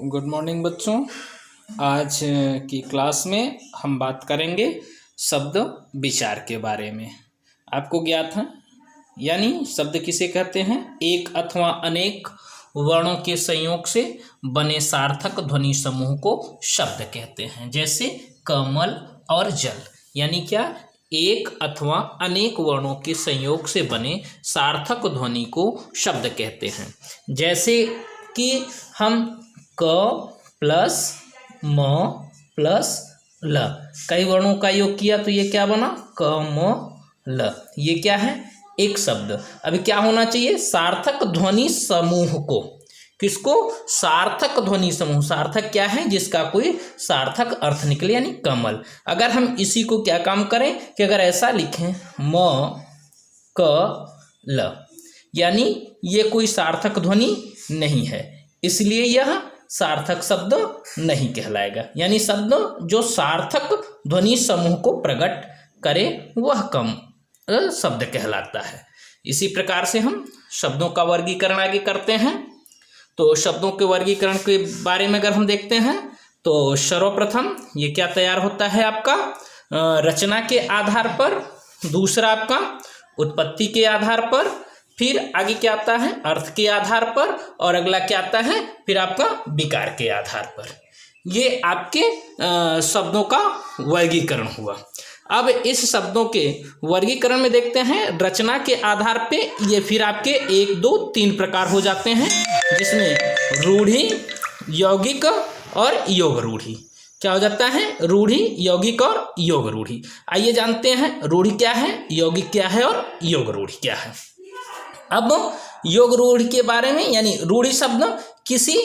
Good morning बच्चों। आज की क्लास में हम बात करेंगे शब्द विचार के बारे में। आपको ज्ञात है यानी शब्द किसे कहते हैं? एक अथवा अनेक वर्णों के संयोग से बने सार्थक ध्वनि समूह को शब्द कहते हैं। जैसे कमल और जल, यानी क्या? एक अथवा अनेक वर्णों के संयोग से बने सार्थक ध्वनि को शब्द कहते हैं। जैसे कि हम क प्लस म प्लस ल कई वर्णों का योग किया तो ये क्या बना? क म ल। ये क्या है? एक शब्द। अभी क्या होना चाहिए? सार्थक ध्वनि समूह को। किसको? सार्थक ध्वनि समूह। सार्थक क्या है? जिसका कोई सार्थक अर्थ निकले, यानी कमल। अगर हम इसी को क्या काम करें कि अगर ऐसा लिखें म क ल, यानी ये कोई सार्थक ध्वनि नहीं है, इसलिए यह सार्थक शब्द नहीं कहलाएगा। यानी शब्द जो सार्थक ध्वनि समूह को प्रकट करे वह कम शब्द कहलाता है। इसी प्रकार से हम शब्दों का वर्गीकरण आगे करते हैं। तो शब्दों के वर्गीकरण के बारे में अगर हम देखते हैं तो सर्वप्रथम ये क्या तैयार होता है आपका? रचना के आधार पर, दूसरा आपका उत्पत्ति के आधार पर, फिर आगे क्या आता है? अर्थ के आधार पर, और अगला क्या आता है? फिर आपका विकार के आधार पर। ये आपके शब्दों का वर्गीकरण हुआ। अब इस शब्दों के वर्गीकरण में देखते हैं रचना के आधार पे ये फिर आपके 1, 2, 3 प्रकार हो जाते हैं, जिसमें रूढ़ि, यौगिक और योग रूढ़ि। क्या हो जाता है? रूढ़ि, यौगिक और योग रूढ़ि। आइए जानते हैं रूढ़ि क्या है, यौगिक क्या है और योग रूढ़ि क्या है। अब योग रूढ़ि के बारे में, यानी रूढ़ि शब्द किसी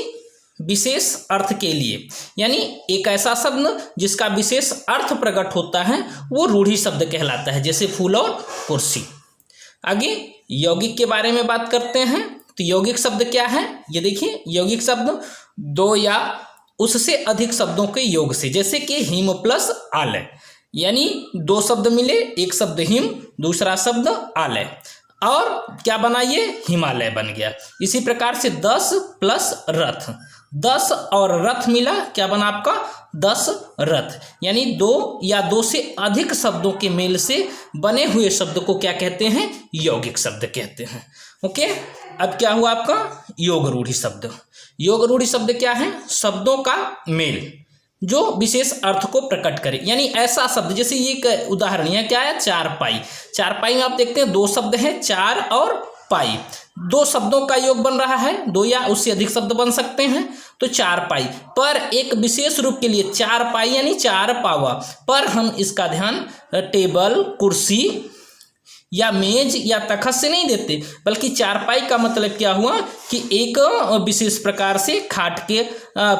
विशेष अर्थ के लिए, यानी एक ऐसा शब्द जिसका विशेष अर्थ प्रकट होता है वो रूढ़ि शब्द कहलाता है। जैसे फूल और कुर्सी। आगे यौगिक के बारे में बात करते हैं तो यौगिक शब्द क्या है? ये देखिए, यौगिक शब्द 2 या उससे अधिक शब्दों के योग से, जैसे कि हिम प्लस आलय, यानी 2 शब्द मिले, एक शब्द हिम, दूसरा शब्द आलय, और क्या बना? ये हिमालय बन गया। इसी प्रकार से 10 प्लस रथ, 10 और रथ मिला, क्या बना आपका? 10 रथ। यानी 2 या 2 से अधिक शब्दों के मेल से बने हुए शब्द को क्या कहते हैं? यौगिक शब्द कहते हैं। ओके, अब क्या हुआ आपका? योग रूढ़ि शब्द। योग रूढ़ि शब्द क्या है? शब्दों का मेल जो विशेष अर्थ को प्रकट करे, यानी ऐसा शब्द, जैसे ये उदाहरण यह क्या है? चारपाई। चारपाई में आप देखते हैं 2 शब्द हैं, चार और पाई। 2 शब्दों का योग बन रहा है, 2 या उससे अधिक शब्द बन सकते हैं, तो चारपाई। पर एक विशेष रूप के लिए चारपाई यानी 4 पावा, पर हम इसका ध्यान टेबल, कुर्सी या मेज या तखत से नहीं देते, बल्कि चारपाई का मतलब क्या हुआ कि एक विशेष प्रकार से खाट के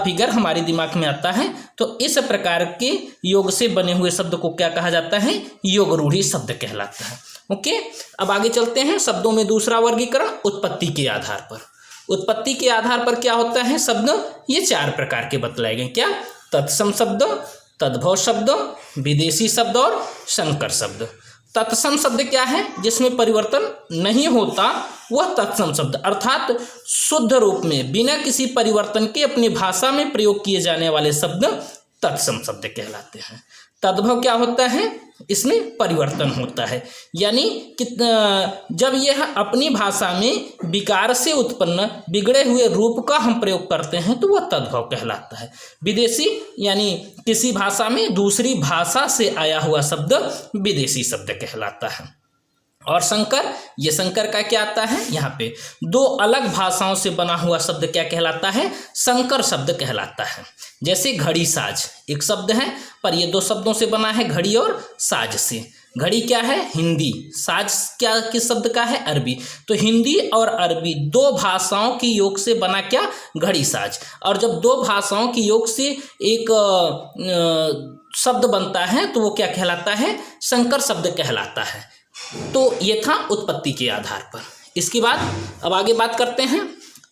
फिगर हमारे दिमाग में आता है। तो इस प्रकार के योग से बने हुए शब्द को क्या कहा जाता है? योग रूढ़ि शब्द कहलाता है। ओके, अब आगे चलते हैं। शब्दों में दूसरा वर्गीकरण उत्पत्ति के आधार पर। उत्पत्ति के आधार पर क्या होता है? शब्द ये 4 प्रकार के बतलाए गए। क्या? तत्सम शब्द, तद्भव शब्द, विदेशी शब्द और संकर शब्द। तत्सम शब्द क्या है? जिसमें परिवर्तन नहीं होता वह तत्सम शब्द, अर्थात शुद्ध रूप में बिना किसी परिवर्तन के अपनी भाषा में प्रयोग किए जाने वाले शब्द तत्सम शब्द कहलाते हैं। तद्भव क्या होता है? इसमें परिवर्तन होता है, यानी कि जब यह अपनी भाषा में विकार से उत्पन्न बिगड़े हुए रूप का हम प्रयोग करते हैं तो वह तद्भव कहलाता है। विदेशी यानी किसी भाषा में दूसरी भाषा से आया हुआ शब्द विदेशी शब्द कहलाता है। और संकर, ये संकर का क्या आता है? यहाँ पे 2 अलग भाषाओं से बना हुआ शब्द क्या कहलाता है? संकर शब्द कहलाता है। जैसे घड़ी साज, एक शब्द है पर ये 2 शब्दों से बना है, घड़ी और साज से। घड़ी क्या है? हिंदी। साज क्या किस शब्द का है? अरबी। तो हिंदी और अरबी 2 भाषाओं की योग से बना क्या? घड़ी साज। और जब 2 भाषाओं की योग से एक शब्द बनता है तो वो क्या कहलाता है? संकर शब्द कहलाता है। तो ये था उत्पत्ति के आधार पर। इसके बाद अब आगे बात करते हैं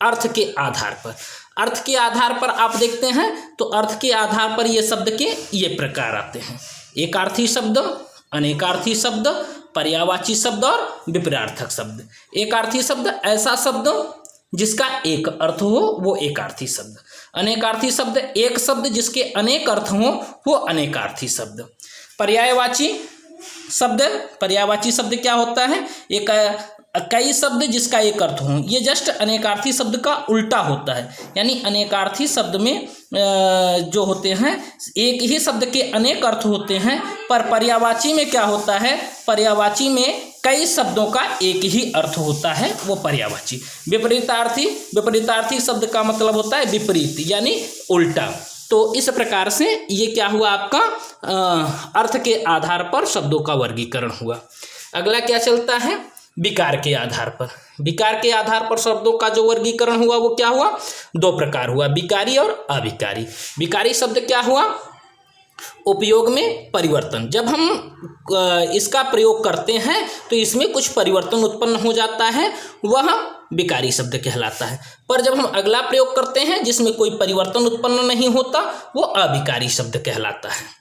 अर्थ के आधार पर। अर्थ के आधार पर आप देखते हैं तो अर्थ के आधार पर ये शब्द के ये प्रकार आते हैं: एकार्थी शब्द, अनेकार्थी शब्द, पर्यायवाची शब्द और विपरीतार्थक शब्द। एकार्थी शब्द ऐसा शब्द जिसका एक अर्थ हो वो एकार्थी शब्द। अनेकार्थी शब्द एक शब्द जिसके अनेक अर्थ हो वो अनेकार्थी शब्द। पर्यायवाची शब्द क्या होता है? एक कई शब्द जिसका एक अर्थ हो, ये जस्ट अनेकार्थी शब्द का उल्टा होता है। यानी अनेकार्थी शब्द में जो होते हैं एक ही शब्द के अनेक अर्थ होते हैं, पर पर्यायवाची में क्या होता है? पर्यायवाची में कई शब्दों का एक ही अर्थ होता है, वो पर्यायवाची। विपरीतार्थी शब्द का मतलब होता है विपरीत यानी उल्टा। तो इस प्रकार से ये क्या हुआ आपका अर्थ के आधार पर शब्दों का वर्गीकरण हुआ। अगला क्या चलता है? विकार के आधार पर। विकार के आधार पर शब्दों का जो वर्गीकरण हुआ वो क्या हुआ? दो प्रकार हुआ, विकारी और अविकारी। विकारी शब्द क्या हुआ? उपयोग में परिवर्तन। जब हम इसका प्रयोग करते हैं तो इसमें कुछ परिवर्तन उत्पन्न हो जाता है, वह विकारी शब्द कहलाता है। पर जब हम अगला प्रयोग करते हैं जिसमें कोई परिवर्तन उत्पन्न नहीं होता, वो अविकारी शब्द कहलाता है।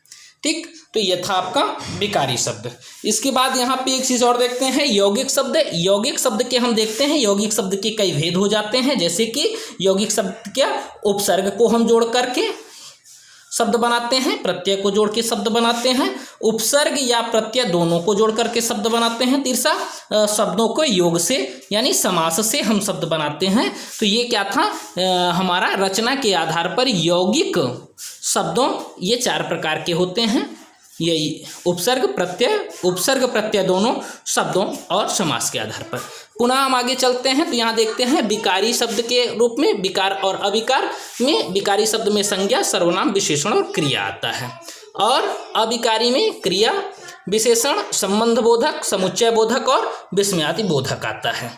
ठीक, तो यह था आपका विकारी शब्द। इसके बाद यहाँ पे एक चीज़ और देखते हैं, यौगिक शब्द। यौगिक शब्द के हम देखते हैं, यौगिक शब्द के कई भेद हो जाते हैं। जैसे कि यौगिक शब्द क्या, उपसर्ग को हम जोड़ करके शब्द बनाते हैं, प्रत्यय को जोड़ के शब्द बनाते हैं, उपसर्ग या प्रत्यय दोनों को जोड़ करके शब्द बनाते हैं। तीसरा, शब्दों को योग से यानी समास से हम शब्द बनाते हैं। तो ये क्या था हमारा रचना के आधार पर यौगिक शब्दों ये चार प्रकार के होते हैं। यही उपसर्ग प्रत्यय दोनों शब्दों और समास के आधार पर। पुनः हम आगे चलते हैं तो यहाँ देखते हैं विकारी शब्द के रूप में विकार और अविकार में। विकारी शब्द में संज्ञा, सर्वनाम, विशेषण और क्रिया आता है, और अविकारी में क्रिया, विशेषण, संबंध बोधक, समुच्चय बोधक और विस्मयादि बोधक आता है।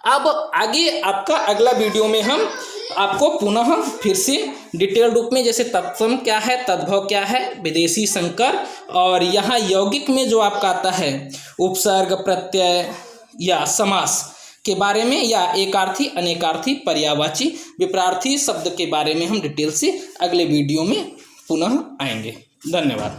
अब आगे आपका अगला वीडियो में हम आपको पुनः फिर से डिटेल रूप में, जैसे तत्सम क्या है, तद्भव क्या है, विदेशी संकर, और यहाँ यौगिक में जो आपका आता है उपसर्ग, प्रत्यय या समास के बारे में, या एकार्थी, अनेकार्थी, पर्यायवाची, विपरार्थी शब्द के बारे में हम डिटेल से अगले वीडियो में पुनः आएंगे। धन्यवाद।